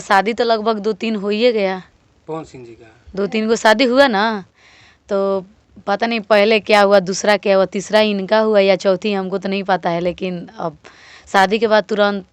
शादी तो लगभग 2-3 हो ही गया। पवन सिंह जी का 2-3 गो शादी हुआ ना, तो पता नहीं पहले क्या हुआ, दूसरा क्या हुआ, तीसरा इनका हुआ या चौथी, हमको तो नहीं पता है। लेकिन अब शादी के बाद तुरंत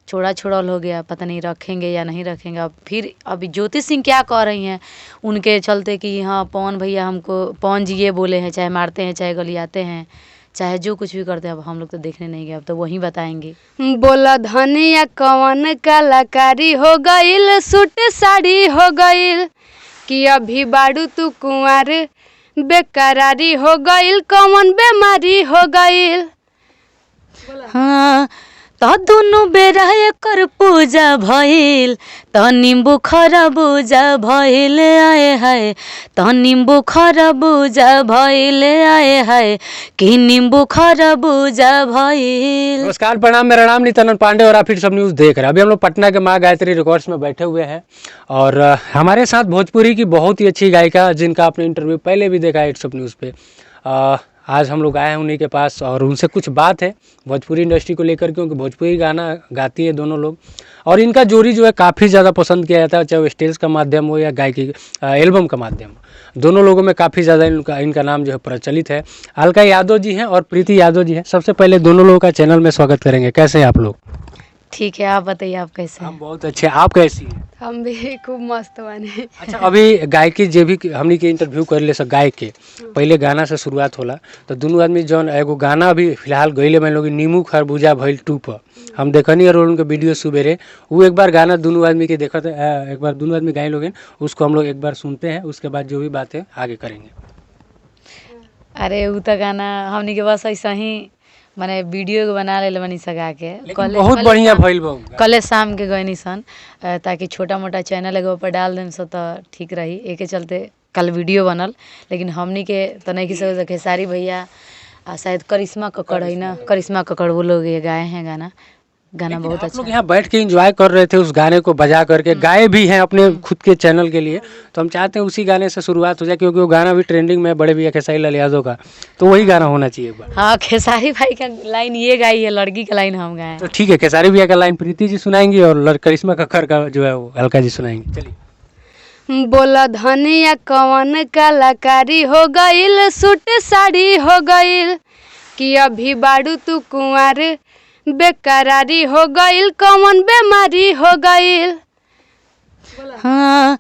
छोड़ा छोड़ल हो गया, पता नहीं रखेंगे या नहीं रखेंगे। अब फिर अभी ज्योति सिंह क्या कह रही हैं उनके चलते कि हाँ पवन भैया हमको, पवन जी ये बोले हैं, चाहे मारते हैं चाहे गलियाते हैं चाहे जो कुछ भी करते हैं, अब हम लोग तो देखने नहीं गए, अब तो वहीं बताएंगे। बोला धनिया कवन कलाकारी हो गईल, सूट साड़ी हो गईल, कि अभी बाड़ू तू कुंवार, बेकरारी हो गईल, कौन बेमारी हो गईल। हाँ तो दुनु बेरा एकर पूजा भइल, त नींबू खरबूजा भइल आए हाय, त नींबू खरबूजा भइल आए हाय, कि नींबू खरबूजा भइल। नमस्कार, प्रणाम, मेरा नाम नित्यानंद पांडे और आप फिर सब न्यूज़ देख रहे हैं। अभी हम लोग पटना के माँ गायत्री रिकॉर्ड्स में बैठे हुए हैं और हमारे साथ भोजपुरी की बहुत ही अच्छी गायिका जिनका आपने इंटरव्यू पहले भी देखा है इट सब न्यूज़ पे, आज हम लोग आए हैं उन्हीं के पास और उनसे कुछ बात है भोजपुरी इंडस्ट्री को लेकर, क्योंकि भोजपुरी गाना गाती है दोनों लोग और इनका जोड़ी जो है काफ़ी ज़्यादा पसंद किया जाता है, चाहे वो स्टेज का माध्यम हो या गायकी एल्बम का माध्यम हो। दोनों लोगों में काफ़ी ज़्यादा इनका नाम जो है प्रचलित है। अलका यादव जी हैं और प्रीति यादव जी हैं। सबसे पहले दोनों लोगों का चैनल में स्वागत करेंगे। कैसे हैं आप लोग? ठीक है, आप बताइए आप कैसे हम हैं? बहुत अच्छे। आप कैसी हैं? हम भी खूब मस्त बने। अच्छा, अभी गायकी जे भी हमनी के इंटरव्यू कर ले सब गायक के पहले गाना से शुरुआत होला, तो दोनों आदमी जौन एगो गाना अभी फिलहाल गईले में लोग नींबू खरबूजा भइल 2 पर हम देखनी और उनके वीडियो सुबेरे, वो एक बार गाना दोनों आदमी के देखते, एक बार दोनों आदमी गाए लोग, उसको हम लोग एक बार सुनते हैं, उसके बाद जो भी बात है आगे करेंगे। अरे वो तो गाना हमनी के बस ऐसा ही माने वीडियो के बना ले बनी सगा के, बहुत बढ़िया भइल बा। कल शाम के गए सन ताकि छोटा मोटा चैनल एगो पर डाल देम सो तो ठीक रही, एके चलते कल वीडियो बनल। लेकिन हमनी के तो नहीं किसी खेसारी भैया शायद करिश्मा कक्कड़ है ना, करिश्मा कक्कड़ वो लोग ये गाए हैं गाना बहुत अच्छा। लोग यहाँ बैठ के एंजॉय कर रहे थे उस गाने को बजा करके, गाए भी हैं अपने खुद के चैनल के लिए, तो हम चाहते हैं उसी गाने से शुरुआत हो जाए, क्योंकि वो गाना भी ट्रेंडिंग में बड़े भैया खेसारी लाल यादव का, तो वही गाना होना चाहिए एक बार। हाँ, खेसारी भाई का लाइन ये गाई है, लड़की का लाइन हम गाए। तो ठीक है, खेसारी भैया का लाइन प्रीति जी सुनाएंगी और करिश्मा कक्कड़ का जो है वो अलका जी सुनाएंगी। चलिए। बोला धनिया कवन कलाकारी हो गईल, सूट साड़ी हो गईल, कि अभी बाड़ू तू कुंवार, बेकरारी हो गईल, कौन बेमारी हो गईल। हाँ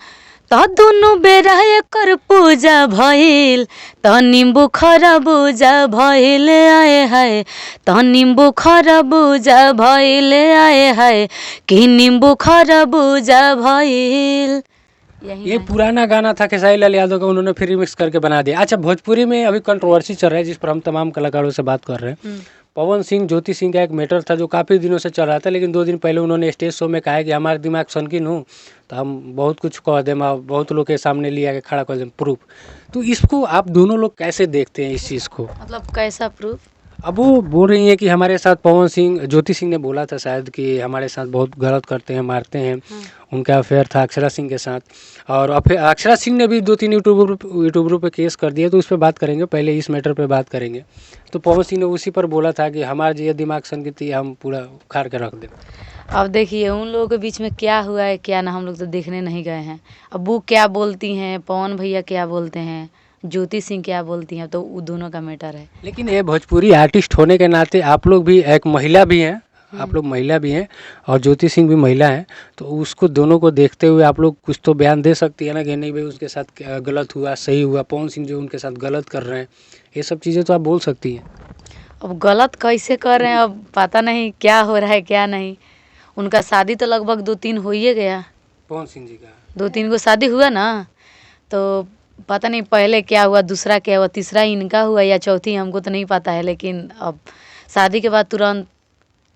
तो दुनु बेरा एकर पूजा भइल, त नींबू खरबूजा भइल आए हाय, त नींबू खरबूजा भइल आए हाय, कि नींबू खरबूजा भइल। ये पुराना गाना था खेसारी लाल यादव का, उन्होंने फिर रिमिक्स करके बना दिया। अच्छा, भोजपुरी में अभी कंट्रोवर्सी चल रहा है जिस पर हम तमाम कलाकारों से बात कर रहे हैं। पवन सिंह ज्योति सिंह का एक मैटर था जो काफ़ी दिनों से चल रहा था, लेकिन 2 दिन पहले उन्होंने स्टेज शो में कहा है कि हमारा दिमाग सनकीन हो तो हम बहुत कुछ कह दें, बहुत लोग के सामने लिया के खड़ा कर दें प्रूफ। तो इसको आप दोनों लोग कैसे देखते हैं इस चीज़ को? मतलब कैसा प्रूफ? अब वो बोल रही हैं कि हमारे साथ पवन सिंह, ज्योति सिंह ने बोला था शायद कि हमारे साथ बहुत गलत करते हैं, मारते हैं। उनका अफेयर था अक्षरा सिंह के साथ, और अक्षरा सिंह ने भी 2-3 यूट्यूबरों पे केस कर दिया, तो उस पर बात करेंगे। पहले इस मैटर पे बात करेंगे। तो पवन सिंह ने उसी पर बोला था कि हमारा ये दिमाग संगीत हम पूरा उखाड़ के रख दें। अब देखिए उन लोगों के बीच में क्या हुआ है क्या ना, हम लोग तो देखने नहीं गए हैं। अब वो क्या बोलती हैं, पवन भैया क्या बोलते हैं, ज्योति सिंह क्या बोलती हैं, तो वो दोनों का मैटर है। लेकिन ये भोजपुरी आर्टिस्ट होने के नाते आप लोग भी एक महिला भी हैं, आप लोग महिला भी हैं और ज्योति सिंह भी महिला हैं, तो उसको दोनों को देखते हुए आप लोग कुछ तो बयान दे सकती है ना कि नहीं भाई उसके साथ गलत हुआ, सही हुआ, पवन सिंह जो उनके साथ गलत कर रहे हैं, ये सब चीज़ें तो आप बोल सकती हैं। अब गलत कैसे कर रहे हैं, अब पता नहीं क्या हो रहा है क्या नहीं। उनका शादी तो लगभग 2-3 हो ही गया। पवन सिंह जी का 2-3 गो शादी हुआ ना, तो पता नहीं पहले क्या हुआ, दूसरा क्या हुआ, तीसरा इनका हुआ या चौथी, हमको तो नहीं पता है। लेकिन अब शादी के बाद तुरंत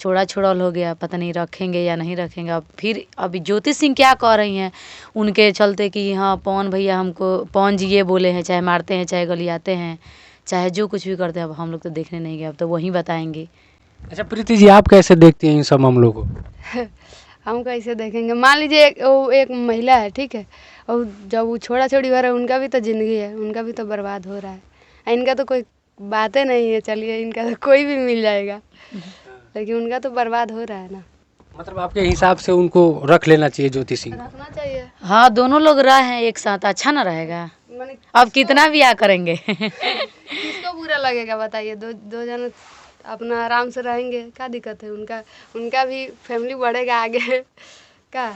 छोड़ा छोड़ल हो गया, पता नहीं रखेंगे या नहीं रखेंगे। अब फिर अभी ज्योति सिंह क्या कह रही हैं उनके चलते कि हाँ पवन भैया हमको, पवन जी ये बोले हैं, चाहे मारते हैं चाहे गलियाते हैं चाहे जो कुछ भी करते हैं, अब हम लोग तो देखने नहीं गए, अब तो वहीं बताएंगे। अच्छा प्रीति जी, आप कैसे देखती हैं इन सब मामलों को? हम कैसे देखेंगे, मान लीजिए एक महिला है, ठीक है, और जब वो छोड़ा छोड़ी हो रहा है, उनका भी तो ज़िंदगी है, उनका भी तो बर्बाद हो रहा है। इनका तो कोई बातें नहीं है, चलिए इनका तो कोई भी मिल जाएगा, लेकिन उनका तो बर्बाद हो रहा है ना। मतलब आपके हिसाब से उनको रख लेना चाहिए ज्योति सिंह को। रखना चाहिए। हाँ, दोनों लोग रहे हैं एक साथ, अच्छा ना रहेगा? मैंने अब कितना भी करेंगे किसको बुरा लगेगा बताइए? दो जन अपना आराम से रहेंगे, क्या दिक्कत है? उनका भी फैमिली बढ़ेगा आगे का।